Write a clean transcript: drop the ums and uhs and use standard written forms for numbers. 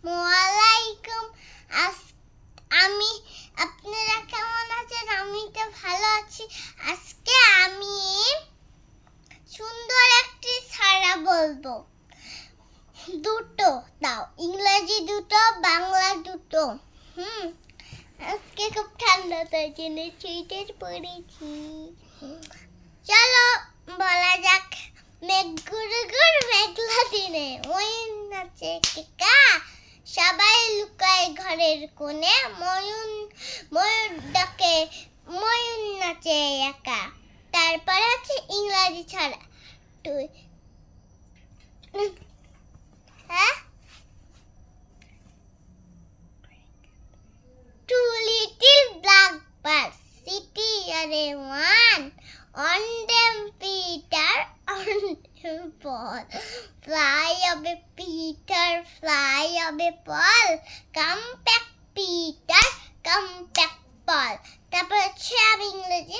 ওয়ালাইকুম। আমি আপনারা কেমন আছেন? আমি তো ভালো আছি। আজকে আমি সুন্দর একটি ছড়া বলবো। দুটো দাও, ইংরেজি দুটো, বাংলা দুটো। আজকে খুব ঠান্ডা, তাই জন্য সোয়েটার পরেছি। চলো বলা যাক। মেঘলা দিনে ময়ূর নাচে কেকা, সবাই লুকায় ঘরের কোণে, ময়ূর ডাকে, ময়ূর নাচে একা। তারপর আছে ইংরেজি ছড়া। Two little blackbirds sitting on a one, on them Peter, on them Paul. Fly away Peter, fly away Paul. Come back Peter, come back Paul. তারপর হচ্ছে আমি ইংরেজি